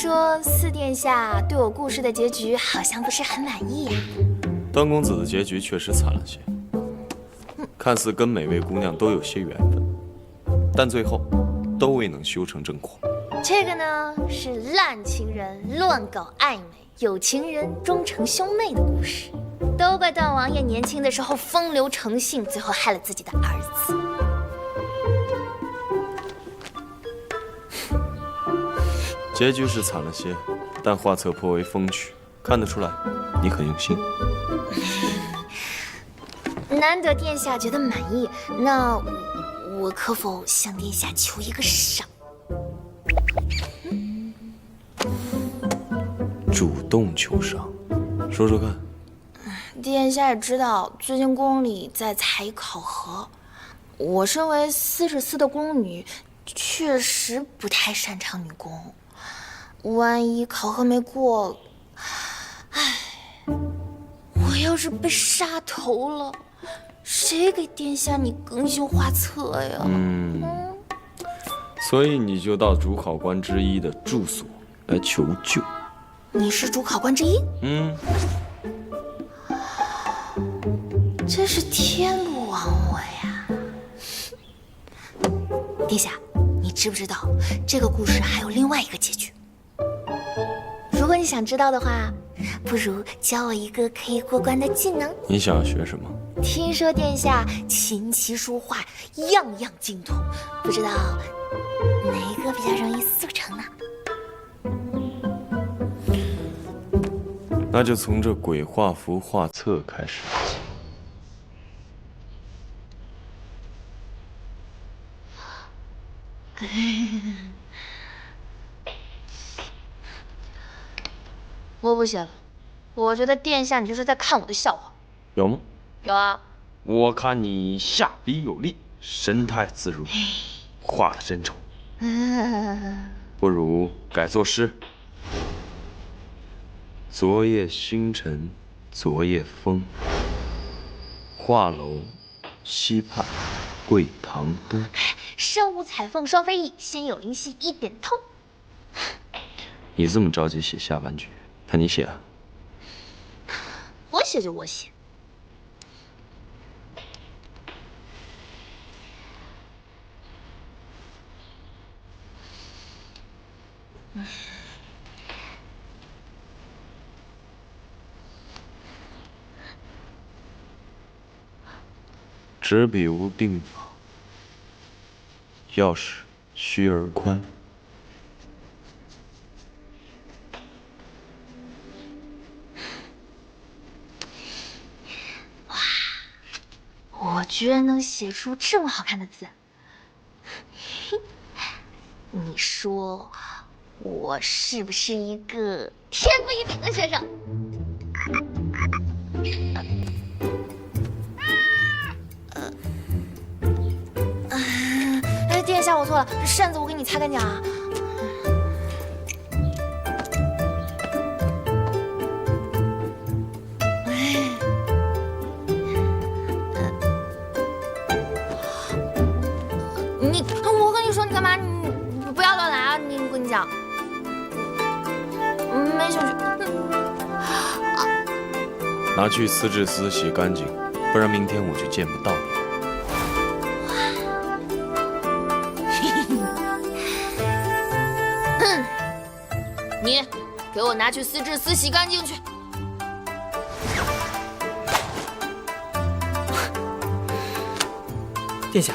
说四殿下对我故事的结局好像不是很满意呀。端公子的结局确实惨了些，看似跟每位姑娘都有些缘分，但最后都未能修成正果。这个呢是烂情人乱搞暧昧，有情人终成兄妹的故事。都怪段王爷年轻的时候风流成性，最后害了自己的儿子。结局是惨了些，但画册颇为风趣，看得出来你很用心。难得殿下觉得满意，那我可否向殿下求一个赏？主动求赏，说说看。殿下也知道，最近宫里在采考核，我身为44的宫女，确实不太擅长女工。万一考核没过，唉，我要是被杀头了，谁给殿下你更新画册呀？所以你就到主考官之一的住所来求救。你是主考官之一？真是天不亡我呀！殿下，你知不知道这个故事还有另外一个结局？如果你想知道的话，不如教我一个可以过关的技能。你想要学什么？听说殿下琴棋书画样样精通，不知道哪一个比较容易速成呢？那就从这鬼画符画册开始。我不写了，我觉得殿下你就是在看我的笑话。有吗？有啊。我看你下笔有力，神态自如，画的真丑。不如改作诗。昨夜星辰昨夜风，画楼西畔桂堂东。身无彩凤双飞翼，心有灵犀一点通。你这么着急写下半句，看你写啊。我写就我写。执笔无定法，钥匙须而宽。我居然能写出这么好看的字，你说我是不是一个天赋异禀的学生？殿下，我错了，这扇子我给你擦干净啊。我跟你说，你干嘛？你不要乱来啊！我跟你讲，没兴趣。拿去丝质丝洗干净，不然明天我就见不到你。你给我拿去丝质丝洗干净去。殿下，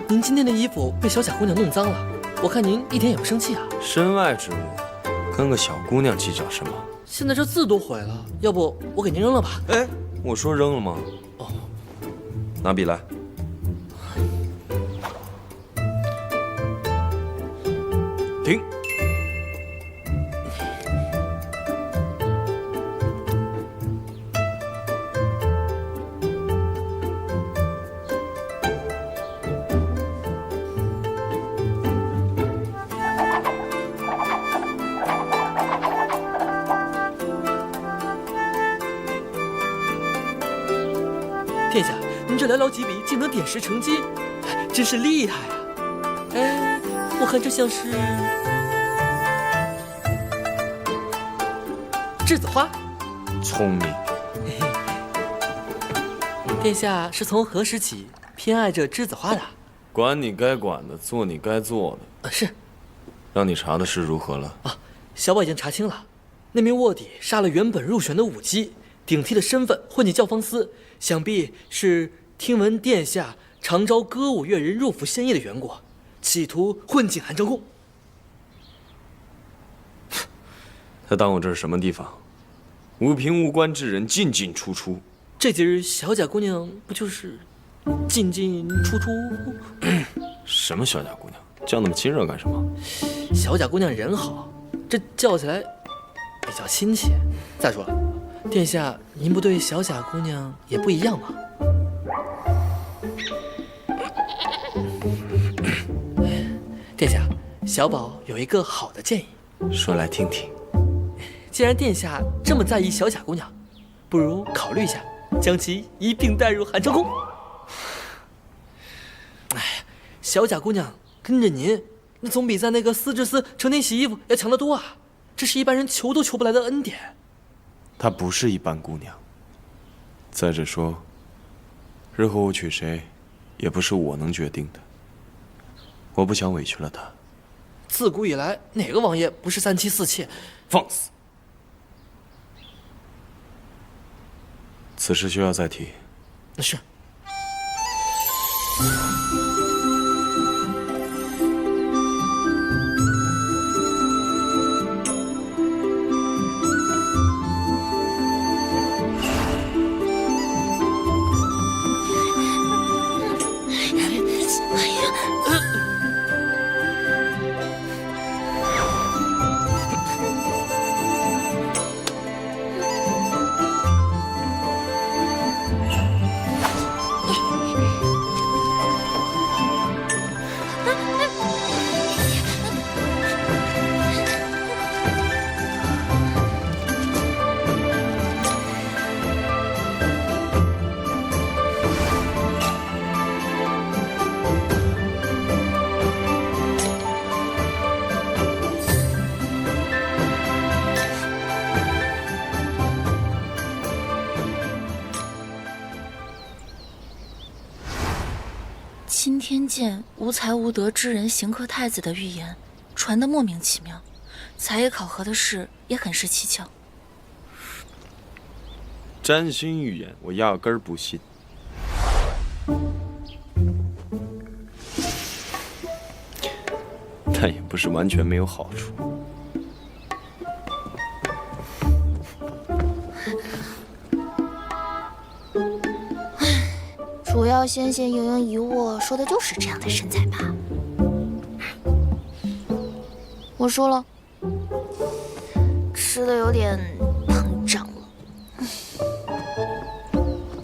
您今天的衣服被小贾姑娘弄脏了，我看您一点也不生气啊。身外之物，跟个小姑娘计较什么？现在这字都毁了，要不我给您扔了吧？哎，我说扔了吗？哦，拿笔来。停。殿下，您这寥寥几笔竟能点石成金，真是厉害啊！哎，我看这像是栀子花。聪明。殿下是从何时起偏爱这栀子花的？管你该管的，做你该做的。是。让你查的事如何了？啊，小宝已经查清了，那名卧底杀了原本入选的舞姬，顶替的身份混进教坊司，想必是听闻殿下常招歌舞乐人入府献艺的缘故，企图混进寒城宫。他当我这是什么地方？无凭无官之人进进出出。这几日小贾姑娘不就是进进出出？什么小贾姑娘？叫那么亲热干什么？小贾姑娘人好，这叫起来比较亲切。再说了，殿下您不对小贾姑娘也不一样吗？殿下，小宝有一个好的建议，说来听听。既然殿下这么在意小贾姑娘，不如考虑一下，将其一并带入寒城宫。哎呀，小贾姑娘跟着您，那总比在那个司制司成天洗衣服要强得多啊！这是一般人求都求不来的恩典。她不是一般姑娘。再者说，日后我娶谁，也不是我能决定的。我不想委屈了她。自古以来，哪个王爷不是三妻四妾？放肆！此事需要再提。是。钦天监无才无德之人刑克太子的预言，传得莫名其妙。才艺考核的事也很是蹊跷。占星预言，我压根儿不信。但也不是完全没有好处。主要纤纤盈盈一握，说的就是这样的身材吧。我说了，吃的有点膨胀了。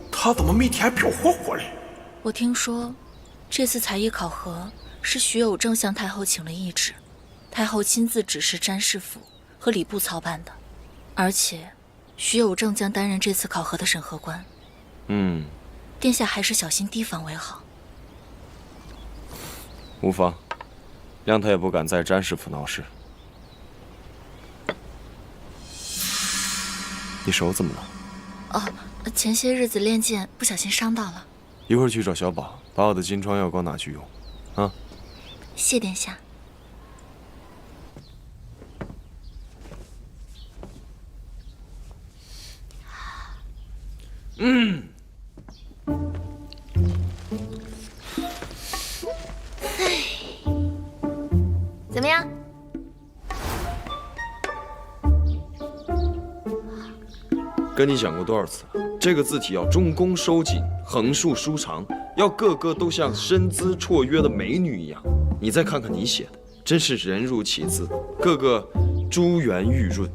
他怎么每天还飘火火嘞？我听说，这次才艺考核是徐有正向太后请了懿旨，太后亲自指示詹事府和礼部操办的，而且徐有正将担任这次考核的审核官。殿下还是小心提防为好。无妨，谅他也不敢在詹事府闹事。你手怎么了？哦，前些日子练剑不小心伤到了。一会儿去找小宝，把我的金疮药膏拿去用，啊？谢殿下。怎么样？跟你讲过多少次了？这个字体要中宫收紧，横竖舒长，要个个都像身姿绰约的美女一样。你再看看你写的，真是人如其字，个个珠圆玉润。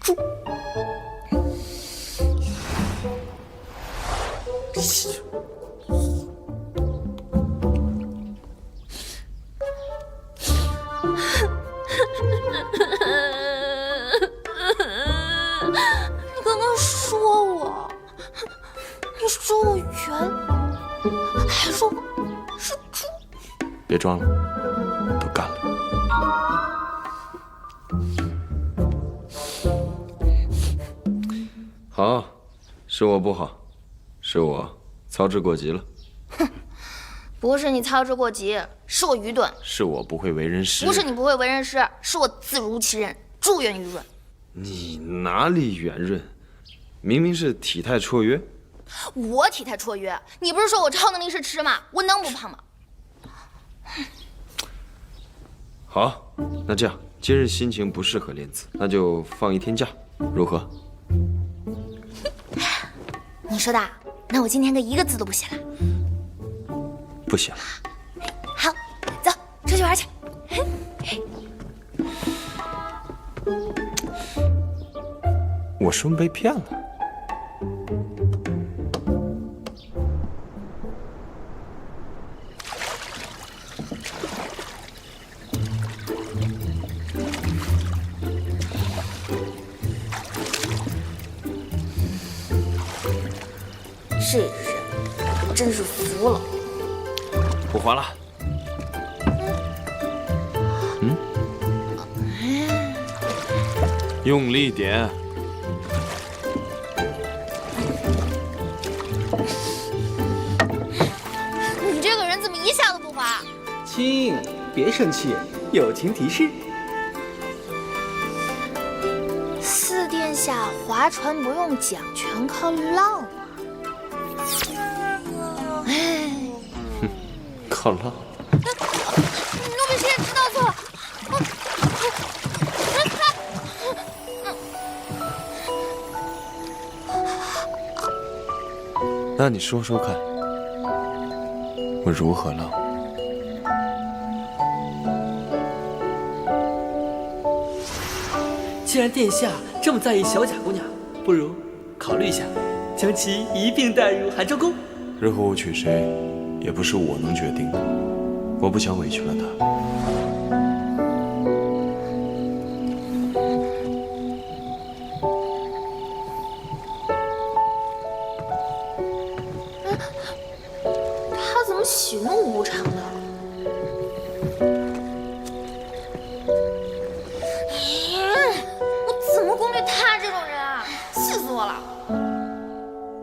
猪。你刚刚说我，你说我圆，还说我是猪。别装了，都干了。好，是我不好，是我操之过急了。不是你操之过急，是我愚钝。是我不会为人师。不是你不会为人师，是我自如其人，助缘于润。你哪里圆润？明明是体态绰约。我体态绰约，你不是说我超能力是吃吗？我能不胖吗？好，那这样，今日心情不适合练字，那就放1天假，如何？你说的，那我今天可一个字都不写了。不写了。好，走，出去玩去。我是不是被骗了？这人真是服了。不还了。用力点。你这个人怎么一下都不还？亲，别生气，友情提示。四殿下划船不用桨，全靠浪啊！哎，靠浪。奴婢谁也知道错了。那你说说看，我如何浪？既然殿下这么在意小贾姑娘，不如考虑一下，将其一并带入寒州宫。日后我娶谁，也不是我能决定的。我不想委屈了她。他怎么喜怒无常的？